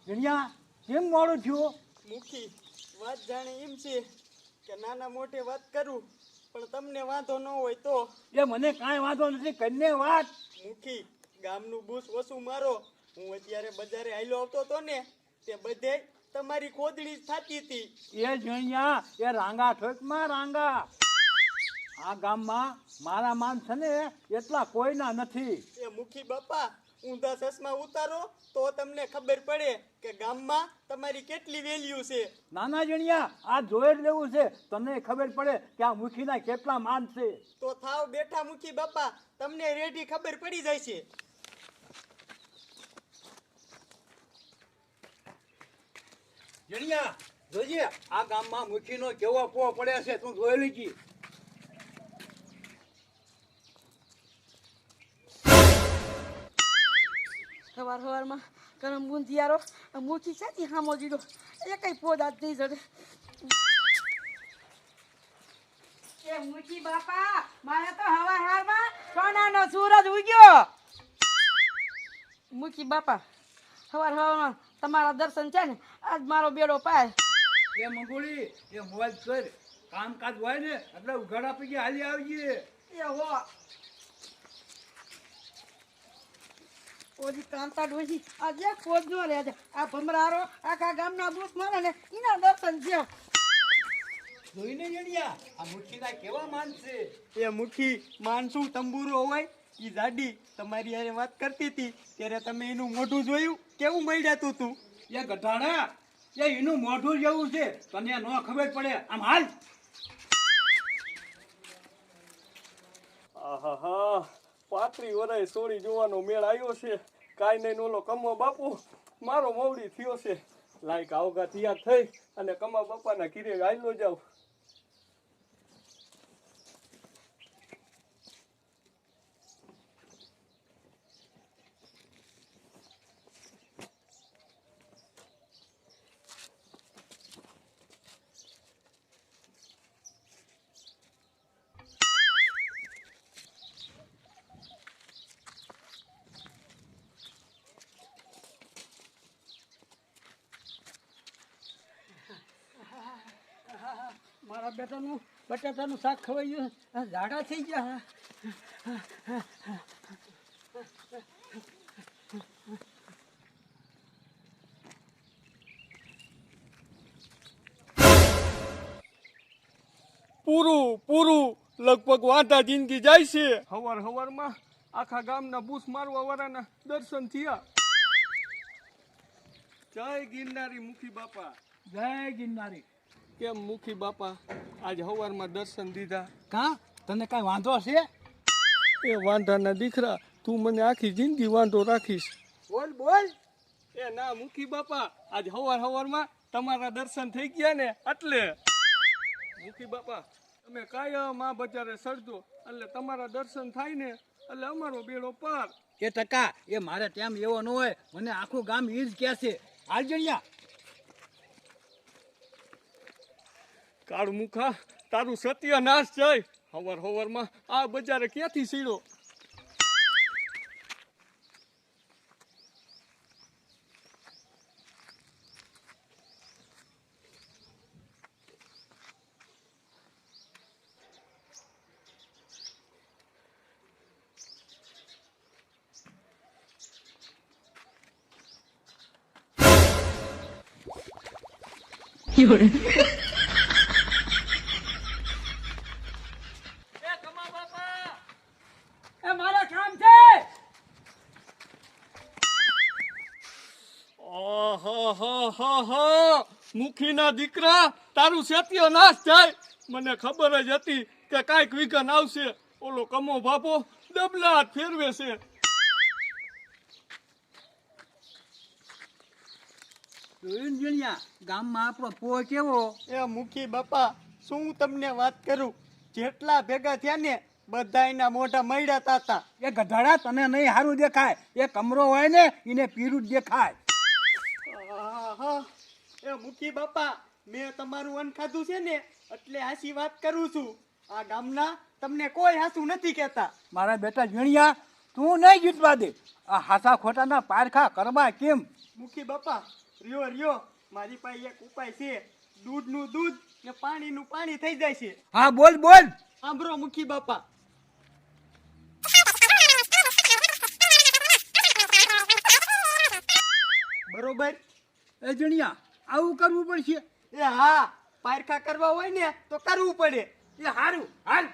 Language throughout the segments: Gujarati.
જણિયા કેમ મોડું થયું? મુખી વાત જાણે એમ છે કે નાના મોટે વાત કરું પણ તમને વાંધો ન હોય તો. એ મને કાંઈ વાંધો નથી, કરીને વાત. મુખી ગામનું બૂસ ઓછું મારો. હું અત્યારે બજારે હાલ્યો આવતો હતો ને તે બધે તમારી ખોદડી થતી હતી. એ જણિયા એ રાંગા ઠોકમાં રાંગા. આ ગામમાં મારા માન છે ને એટલા કોઈના નથી. એ મુખી બાપા ઊંધા ચશ્મા ઉતારો તો તમને ખબર પડે કે ગામમાં તમારી કેટલી વેલ્યુ છે. નાના જણિયા આ જોઈ જ લેવું છે, તમને ખબર પડે કે આ મુખીના કેટલા માન છે. તો થાવ બેઠા મુખી બાપા, તમને રેડી ખબર પડી જાય છે. જણિયા જોજે આ ગામમાં મુખીનો કેવો પો પડે છે, તું જોઈ લીધી. સવાર સવારમાં ગરમ ગુંધિયારો મૂકી છે હામો જીડો એ કઈ પોદા જ નહીં જડે. એ મૂકી બાપા મારે તો હવા હારમાં સોનાનો સૂરજ ઉગ્યો. મૂકી બાપા સવાર સવારમાં તમારા દર્શન છે ને આજ મારો બેડો પાય. એ મંગોળી એ મોબાઈલ કર, કામકાજ હોય ને એટલે ઉઘાડા પૈકી હાલી આવજે. એ હો ઓજી કાંતા ડોસી આજે ખોજનો રહેજે. આ ભમરારો આખા ગામના બૂસ મારે ને એના દર્શન છે. જોઈને જણિયા આ મુખીના કેવા માન છે. એ મુખી માનસું તંબુરો હોય ઈ જાડી તમારી હારે વાત કરતી હતી ત્યારે તમે એનું મોઢું જોયું કેવું મળ્યાતું તું. એ ગધાડા એ એનું મોઢું જેવું છે, તને ન ખબર પડે. આમ હાલ. આહાહા 35 વર્ષ સોરી જોવાનો મેળ આવ્યો છે. કાંઈ નહીં ઓલો કમો બાપુ મારો મોવડી થયો છે. લાઈક આવગા તૈયાર થઈ અને કમા બાપાના ઘીરે આયલો જાવ. મારા બેટાનું બટાટાનું શાક ખવાઈ ગયું, ઝાડા થઈ ગયા. પૂરું પૂરું લગભગ વાંધા જિંદગી જાય છે. હવાર હવારમાં આખા ગામના બૂસ મારવા વાળાના દર્શન થયા. જય ગિરનારી મુખી બાપા. જય ગિરનારી. કેમ મુખી બાપા આજ હવારમાં દર્શન દીધા? કા તને કાંઈ વાંધો છે? એ વાંધાના દીકરા તું મને આખી જિંદગી વાંધો રાખીશ. બોલ બોલ. એ ના મુખી બાપા આજ હવાર હવારમાં તમારા દર્શન થઈ ગયા ને એટલે. મુખી બાપા તમે કાયમ આ બજારે સડજો એટલે તમારા દર્શન થાય ને એટલે અમારો બેડો પાર. એ ટકા એ મારે તેમ એવો ન હોય, મને આખું ગામ ઈ જ કહે છે. હાલ જણિયા. કાળ મુખા તારું સત્યનાશ જાય. હવાર હવારમાં આ બજારે ક્યાંથી સીડો? એ મારે કામ છે. આહાહાહાહા મુખીના દીકરા તારું સત્યનાશ થાય. મને ખબર જ હતી કે કાંઈક વિઘન આવશે. ઓલો કમો બાપો ડબલા ફેરવે છે. જોયું જણિયા ગામમાં આપણો પો કેવો. એ મુખી બાપા શું તમને વાત કરું, જેટલા ભેગા થયા ને બધા એના મોઢા મળ્યા તાતા. એ ગધાડા તને નહીં સારું દેખાય, એ કમરો હોય ને એને પીરું જ દેખાય. આહાહા. એ મુખી બાપા મેં તમારું અન્ન ખાધું છે ને એટલે હાસી વાત કરું છું. આ ગામના તમને કોઈ હાસું નથી કહેતા. મારા બેટા જણિયા તું નહીં જીતવા દે. આ હાસા ખોટાના પારખા કરવા કેમ? મુખી બાપા રહ્યો રહ્યો મારી પાસે એક ઉપાય છે. દૂધનું દૂધ ને પાણીનું પાણી થઈ જાય છે. હા બોલ બોલ. સાંભળો મુખી બાપા. બરોબર. એ જણિયા આવું કરવું પડશે. એ હા, પારખા કરવા હોય ને તો કરવું પડે. એ હારું હાલ.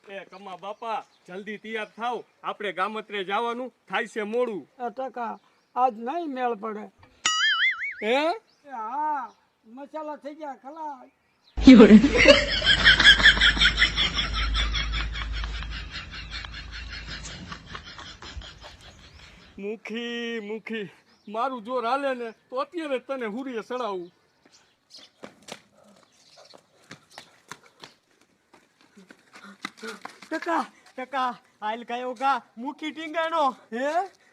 એ કમા બાપા જલ્દી તૈયાર થાવ, આપણે ગામત્રે જવાનું થાય છે મોડું. ટકા આજ નહીં મેળ પડે. હે એ હા, મસાલા થઈ ગયા ખલાસ. મુખી મુખી મારું જોર હાલે ને તો અત્યારે જ તને હુરીએ સડાવું. ટકા ટકા હાલ કયો ગા મુખી ટીંગાણો. હે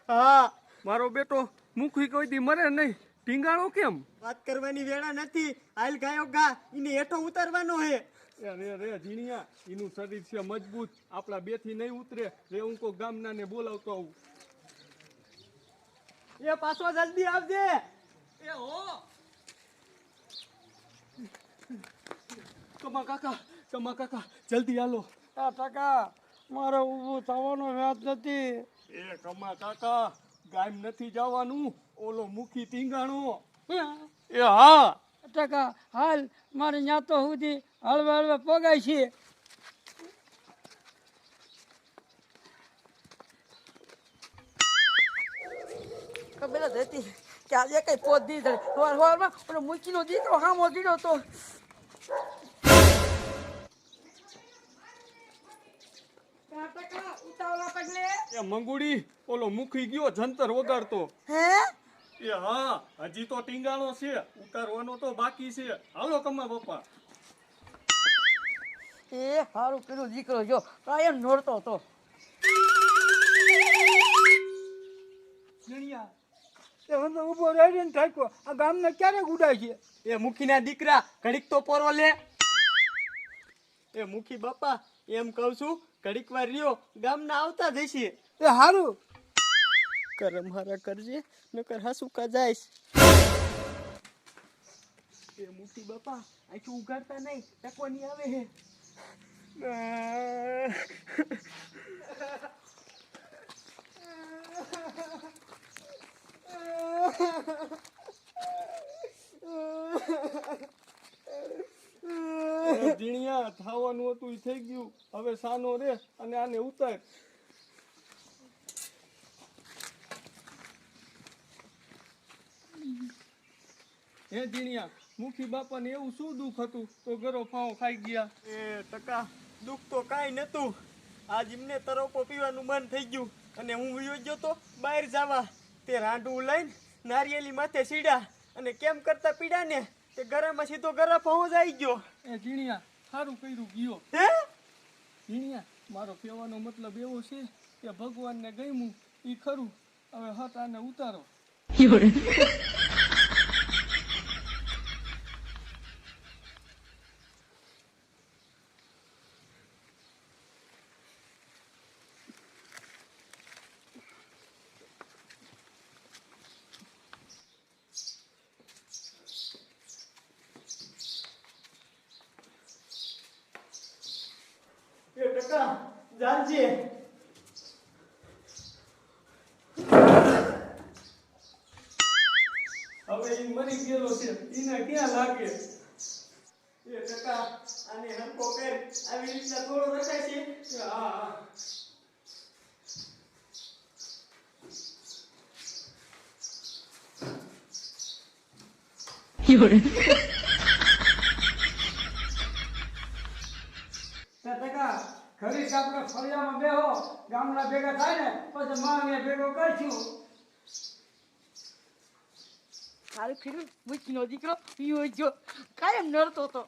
હા, મારો બેટો મુખી કોઈ દી મરે નહીં, ટીંગાણો કેમ? વાત કરવાની વેળા નથી. હાલ ગાયો ગા એને હેઠો ઉતારવાનો હે. રે ઝીણિયા, એનું શરીર છે મજબૂત, આપણા બેથી નહીં ઉતરે. રે હું કો ગામના ને બોલાવતો આવું. એ પાછો જલ્દી આવજે. એ હો કમા કાકા જલ્દી હાલો. આ ટકા મારે ઊભું થવાનો વ્યાજ નથી. એ કમા કાકા ગામ નથી જવાનું, ઓલો મુખી ટીંગાણો. એ હા ટકા હાલ મારે ન્યા તો સુધી હળવે હળવે પોગાય છે. ખબર જ હતી કે આજે કઈ પોત દી ધડે હવારમાં ઓલો મૂકીનો દીકરો હામો દીધો તો ઉતાવળા પગલે એ મંગુડી, ઓલો મુખી ગયો જંતર વગાડતો. હે એ હા, હજી તો ટીંગાણો છે, ઉતારવાનો તો બાકી છે. હાલો કમા બાપા. એ સારું પેલું દીકરો જો કાયમ નોરતો હતો. જણિયા એ હું તો ઊભો રહીને થાક્યો. આ ગામને ક્યારે ગુડાય છે? એ મુખીના દીકરા ઘડીક તો પોરો લે. એ મુખી બાપા એમ કહું છું, ઘડીક વાર રહ્યો ગામના આવતા જઈશે. એ હારું. કરમ હારા કરજે નકર હાસુકા જાઈશ. એ મુખી બાપા આખી ઉગાડતા નહીં, ટકવાની આવે હે. ઝીણિયા, થાવાનું હતું ઈ થઈ ગયું. હવે સાનો રે અને આને ઉતાર. હે ઝીણિયા, મુખી બાપાને એવું શું દુઃખ હતું તો ગરો ફાવો ખાઈ ગયા? એ ટકા દુઃખ તો કાંઈ નતું. આજ એમને તરોપો પીવાનું મન થઈ ગયું અને હું વયો ગયો તો બહાર જવા. તે રાંડું લઈને નારિયેલી માથે સીડ્યા અને કેમ કરતા પીડા ને તે ગરામાં સીધો ગરા પહોંચ આવી ગયો. એ ઝીણિયા, સારું કર્યું ગયો. હે ઝીણિયા, મારો કહેવાનો મતલબ એવો છે કે ભગવાનને ગમ્યું ઈ ખરું. હવે હટ આને ઉતારો. એ ટકા જાનજી. હવે ઈ મરી ગયેલો છે, ઈને ક્યાં લાગે? એ ટકા આને હરકો કર. આવી રીતના થોડો રખાય છે. હા હા. ટકા ઘડીક આપણે ફળિયામાં બેહો, ગામના ભેગા થાય ને પછી માને ભેગો કરશું. સારું ફીરું મૂકીનો દીકરો પીવો જો કાયમ નડતો હતો.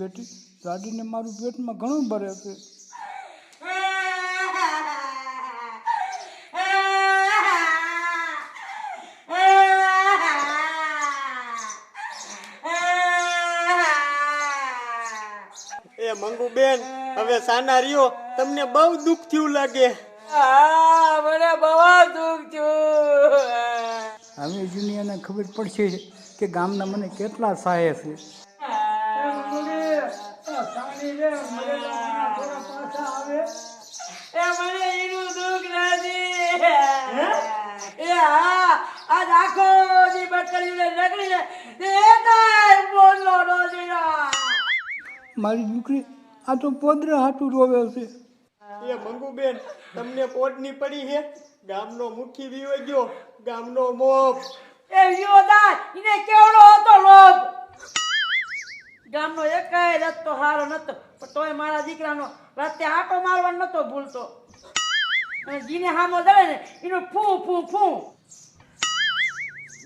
બેટી દાદીને મારું પેટમાં ઘણું ભરે છે. એ મંગુ બેન હવે સાના રહ્યો તમને બહુ દુઃખ થયું લાગે. મને બહુ દુઃખ થયું. હવે દુનિયાને ખબર પડશે કે ગામના મને કેટલા સહાય છે. મને એનું દુઃખ નથી. એ હા આજ આખો દી બકરીને નકળીને તે કાંઈ બોલલો નથી. મારી દીકરી આ તો પોદરા હાટું રોવે છે. એ મંગુ બેન તમને પોટની પડી છે. ગામનો મુખી વિયો ગયો ગામનો મોપ. એ યોદા એને કેવડો હતો લોભ. ગામનો એકાય રસ્તો હારો નતો પણ તોય મારા દીકરાનો રાતે આટો મારવાનો નતો ભૂલતો. અને જીને હામો દળે ને એનું ફૂ ફૂ ફૂ.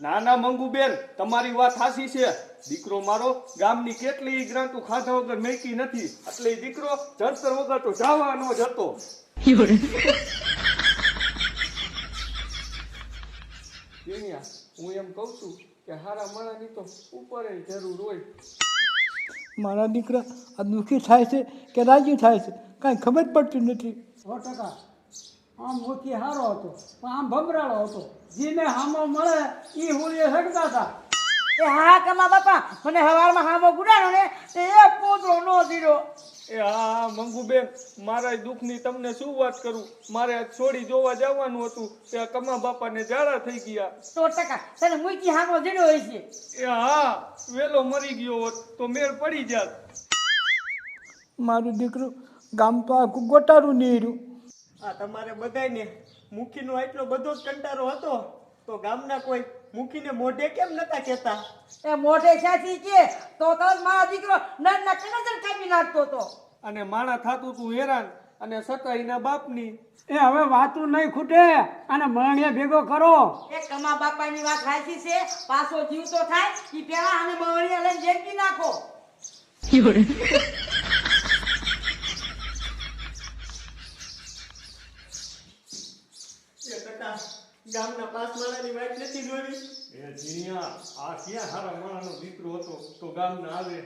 ના ના મંગુબેન તમારી વાત સાચી છે. દીકરો મારો ગામની કેટલી ગ્રાન્ટુ ખાધા વગર મેકી નથી એટલે ઈ દીકરો જંતર વગર તો જવાનો જ હતો. જીણિયા, હું એમ કહું છું કે હારા માણાની તો ઉપર જરૂર હોય. મારા દીકરા આ દુઃખી થાય છે કે રાજી થાય છે કાંઈ ખબર પડતી નથી. 100% આમ મુખી સારો હતો પણ આમ ભમરાળો હતો. જેને હામો મળે એ હુંએ શકતા હતા. એ હા કમા બાપા મને હવારમાં હામો ગુડાનો ને તે એક પોતરો નો દીધો. એ હા મંગુબેન મારા દુઃખની તમને શું વાત કરું. મારે છોડી જોવા જવાનું હતું ત્યાં કમા બાપાને ઝાડા થઈ ગયા. 100% તને મુકી હામો દીધો હોય છે. એ હા વેલો મરી ગયો હોત તો મેળ પડી જાત. મારું દીકરું ગામ તો આખું ગોટારું નહીં રહ્યું. આ તમારે બધાયને મુખીનો આટલો બધો જ કંટારો હતો તો ગામના કોઈ મુખીને મોઢે કેમ નતા કહેતા? એ મોઢે સાચી કે તો તરત મારો દીકરો નરના કનજર કાપી નાખતો હતો. અને માણા થાતું તું હેરાન અને સતાઈના બાપની. એ હવે વાતું નહીં ખૂટે અને મરણીએ ભેગો કરો. એ કમા બાપાની વાત સાચી છે. પાછો જીવતો થાય ઈ પેલા અને બવણીયા લઈને જેકી નાખો. એ ટકા ગામના પાંચ માળાની વાત નથી જોવી. એ જીણિયા આ ક્યાં હારા માણાનો દીકરો હતો તો ગામના આવે.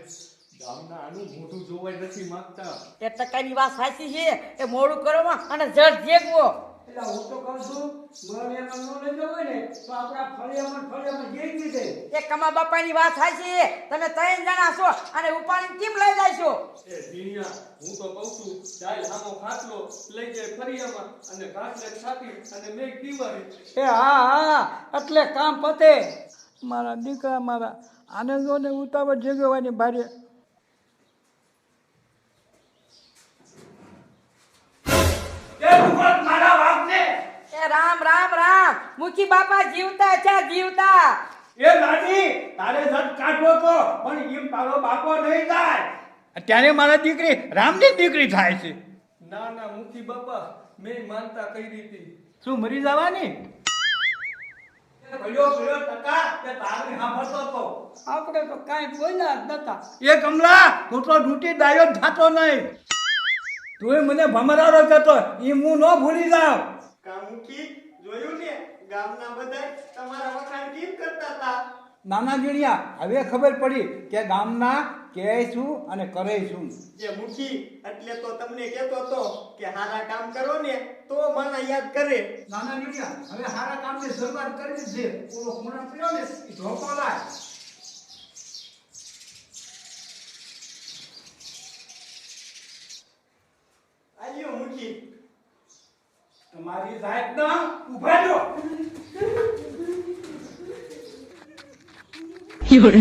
ગામના આનું મોઢું જોવાય નથી માંગતા. 1% વાત સાચી છે. એ મોડું કરવામાં અને જડ જેગવો. એટલે હું તો કહું છું મરણીયામાં ન લઈ જવું હોય ને તો આપણા ફળિયામાં જેકી દે. એ કમા બાપાની વાત સાચી છે. તમે 3 જણા છો અને ઉપાડીને કેમ લઈ જાયશો? એ જીણિયા હું તો કહું છું ચાલ હામો ખાટલો લઈ જાય ફરિયામાં અને ઘાટલે છાતી અને મેઘ દીવારી. એ હા એટલે કામ પતે. મારા દીકરા મારા આને જો ને ઉતાવળ જગવાની ભારે. એ રામ રામ રામ. મુખી બાપા જીવતા છે જીવતા. એ નાની તારે જટ કાઢવો તો પણ એમ તારો બાપો નહીં થાય. અત્યારે મારા દીકરી રામની દીકરી થાય છે. ના ના મુખી બાપા મેં માનતા કરી હતી. શું મરી જવાની? ભલ્યો ભલ્યો ટકા તે તારી સાંભળતો તો. આપણે તો કાંઈ બોલ્યા જ નતા. એ કમલા તું તો ડૂટી ડાયો જ થતો નહીં. તું મને ભમરાડો કહેતો એ હું ન ભૂલી જાઉં. કા મુખી જોયું ને ગામના બધાય તમારા વખાણ કેમ કરતા હતા? નાના જીણિયા હવે ખબર પડી કે ગામના કહે શું અને કરે શું. જે મુખી એટલે તો તમને કહેતો હતો કે હારા કામ કરો ને તો મને યાદ કરે. નાના જીણિયા હવે સારા કામની શરૂઆત કરી છે. ઓલો ખૂણા પીડ્યો ને એ ધોકો લાય. આલ્યો મુખી. તમારી સાહેબ ના ઉભા રહો. You're